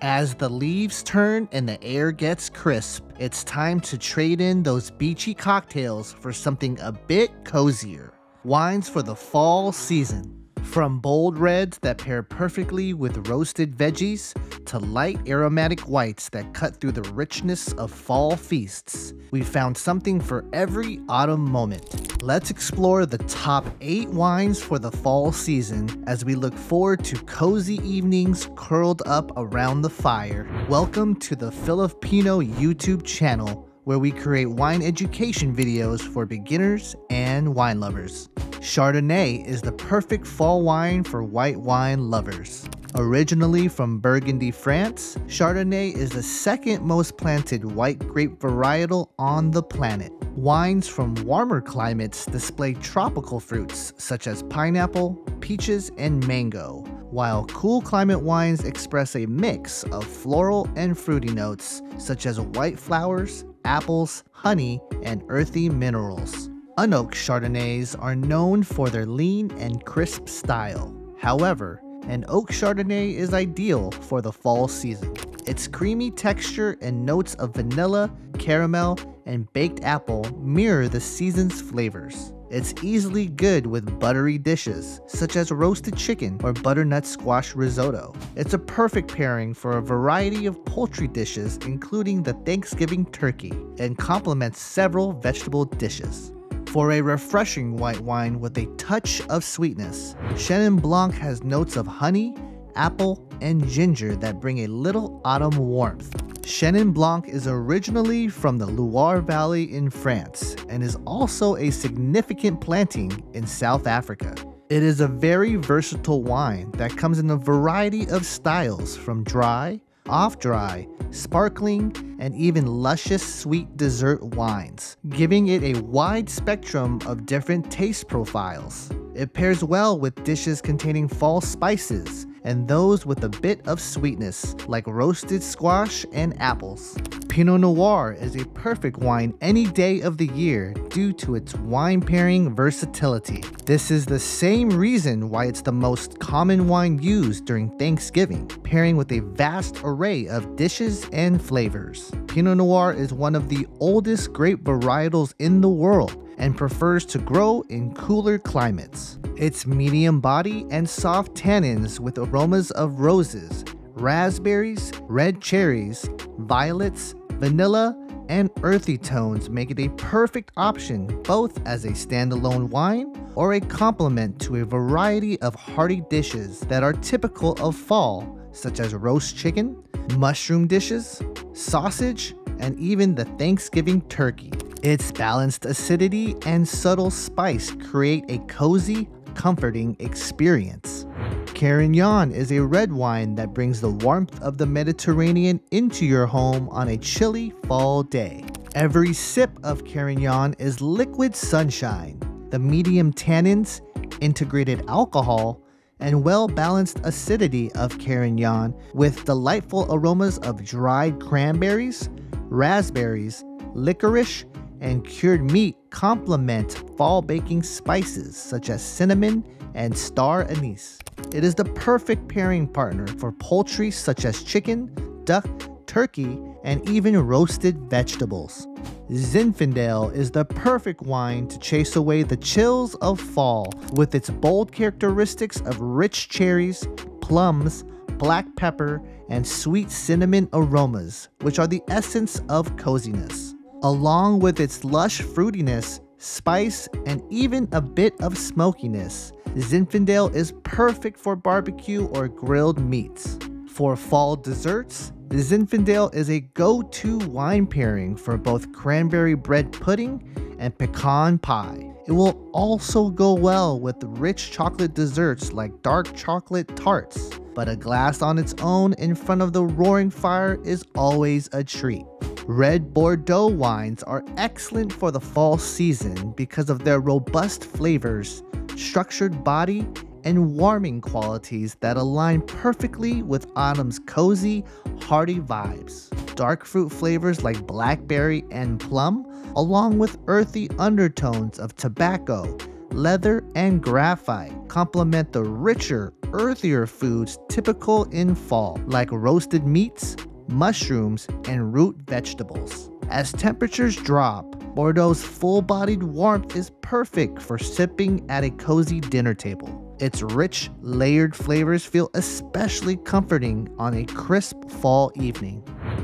As the leaves turn and the air gets crisp, it's time to trade in those beachy cocktails for something a bit cozier. Wines for the fall season. From bold reds that pair perfectly with roasted veggies, to light aromatic whites that cut through the richness of fall feasts, we found something for every autumn moment. Let's explore the top 8 wines for the fall season as we look forward to cozy evenings curled up around the fire. Welcome to the Filipino YouTube channel, where we create wine education videos for beginners and wine lovers. Chardonnay is the perfect fall wine for white wine lovers. Originally from Burgundy, France, Chardonnay is the second most planted white grape varietal on the planet. Wines from warmer climates display tropical fruits such as pineapple, peaches, and mango, while cool climate wines express a mix of floral and fruity notes such as white flowers, apples, honey, and earthy minerals. Unoaked Chardonnays are known for their lean and crisp style. However, an oak Chardonnay is ideal for the fall season. Its creamy texture and notes of vanilla, caramel, and baked apple mirror the season's flavors. It's easily good with buttery dishes, such as roasted chicken or butternut squash risotto. It's a perfect pairing for a variety of poultry dishes, including the Thanksgiving turkey, and complements several vegetable dishes. For a refreshing white wine with a touch of sweetness, Chenin Blanc has notes of honey, apple, and ginger that bring a little autumn warmth. Chenin Blanc is originally from the Loire Valley in France and is also a significant planting in South Africa. It is a very versatile wine that comes in a variety of styles, from dry, off-dry, sparkling, and even luscious sweet dessert wines, giving it a wide spectrum of different taste profiles. It pairs well with dishes containing fall spices and those with a bit of sweetness, like roasted squash and apples. Pinot Noir is a perfect wine any day of the year due to its wine pairing versatility. This is the same reason why it's the most common wine used during Thanksgiving, pairing with a vast array of dishes and flavors. Pinot Noir is one of the oldest grape varietals in the world and prefers to grow in cooler climates. Its medium body and soft tannins with aromas of roses, raspberries, red cherries, violets, vanilla, and earthy tones make it a perfect option both as a standalone wine or a complement to a variety of hearty dishes that are typical of fall, such as roast chicken, mushroom dishes, sausage, and even the Thanksgiving turkey. Its balanced acidity and subtle spice create a cozy, comforting experience. Carignan is a red wine that brings the warmth of the Mediterranean into your home on a chilly fall day. Every sip of Carignan is liquid sunshine. The medium tannins, integrated alcohol, and well-balanced acidity of Carignan with delightful aromas of dried cranberries, raspberries, licorice, and cured meat complement fall baking spices such as cinnamon and star anise. It is the perfect pairing partner for poultry such as chicken, duck, turkey, and even roasted vegetables. Zinfandel is the perfect wine to chase away the chills of fall with its bold characteristics of rich cherries, plums, black pepper, and sweet cinnamon aromas, which are the essence of coziness. Along with its lush fruitiness, spice, and even a bit of smokiness, Zinfandel is perfect for barbecue or grilled meats. For fall desserts, Zinfandel is a go-to wine pairing for both cranberry bread pudding and pecan pie. It will also go well with rich chocolate desserts like dark chocolate tarts, but a glass on its own in front of the roaring fire is always a treat. Red Bordeaux wines are excellent for the fall season because of their robust flavors, structured body, and warming qualities that align perfectly with autumn's cozy, hearty vibes. Dark fruit flavors like blackberry and plum, along with earthy undertones of tobacco, leather, and graphite complement the richer, earthier foods typical in fall, like roasted meats, mushrooms, and root vegetables. As temperatures drop, Bordeaux's full-bodied warmth is perfect for sipping at a cozy dinner table. Its rich, layered flavors feel especially comforting on a crisp fall evening.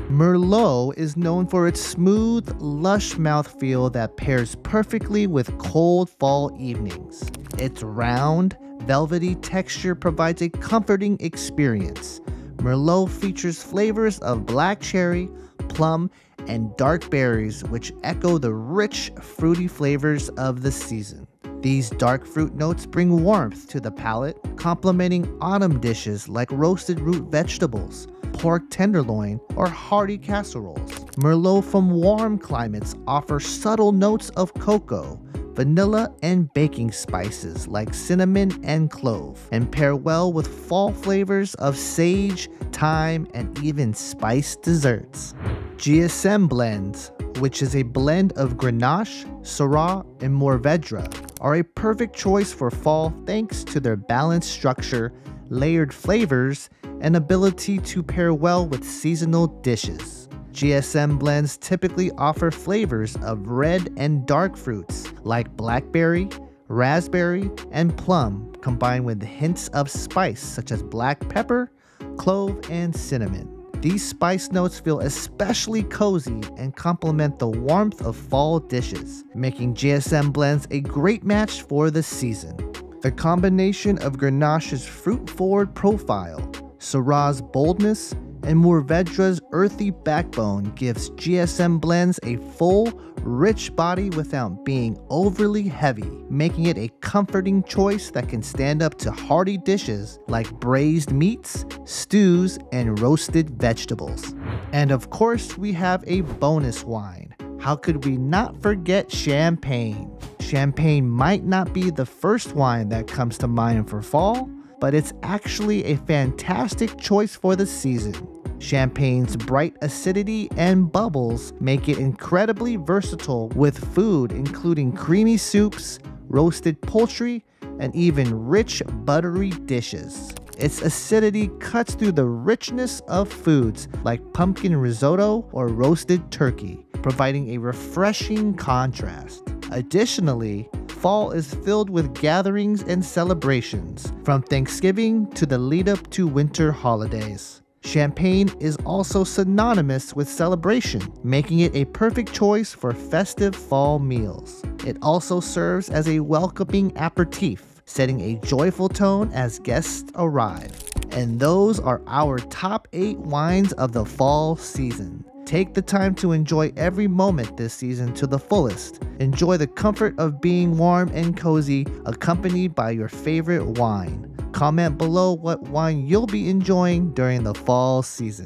Merlot is known for its smooth, lush mouthfeel that pairs perfectly with cold fall evenings. Its round, velvety texture provides a comforting experience. Merlot features flavors of black cherry, plum, and dark berries, which echo the rich, fruity flavors of the season. These dark fruit notes bring warmth to the palate, complementing autumn dishes like roasted root vegetables, pork tenderloin, or hearty casseroles. Merlot from warm climates offer subtle notes of cocoa, vanilla, and baking spices like cinnamon and clove, and pair well with fall flavors of sage, thyme, and even spiced desserts. GSM blends, which is a blend of Grenache, Syrah, and Mourvedre, are a perfect choice for fall thanks to their balanced structure, layered flavors, and ability to pair well with seasonal dishes. GSM blends typically offer flavors of red and dark fruits like blackberry, raspberry, and plum, combined with hints of spice such as black pepper, clove, and cinnamon. These spice notes feel especially cozy and complement the warmth of fall dishes, making GSM blends a great match for the season. The combination of Grenache's fruit-forward profile, Syrah's boldness, and Mourvedre's earthy backbone gives GSM blends a full, rich body without being overly heavy, making it a comforting choice that can stand up to hearty dishes like braised meats, stews, and roasted vegetables. And of course, we have a bonus wine. How could we not forget champagne? Champagne might not be the first wine that comes to mind for fall, but it's actually a fantastic choice for the season. Champagne's bright acidity and bubbles make it incredibly versatile with food including creamy soups, roasted poultry, and even rich buttery dishes. Its acidity cuts through the richness of foods like pumpkin risotto or roasted turkey, providing a refreshing contrast. Additionally, fall is filled with gatherings and celebrations, from Thanksgiving to the lead-up to winter holidays. Champagne is also synonymous with celebration, making it a perfect choice for festive fall meals. It also serves as a welcoming aperitif, setting a joyful tone as guests arrive. And those are our top 8 wines of the fall season. Take the time to enjoy every moment this season to the fullest. Enjoy the comfort of being warm and cozy, accompanied by your favorite wine. Comment below what wine you'll be enjoying during the fall season.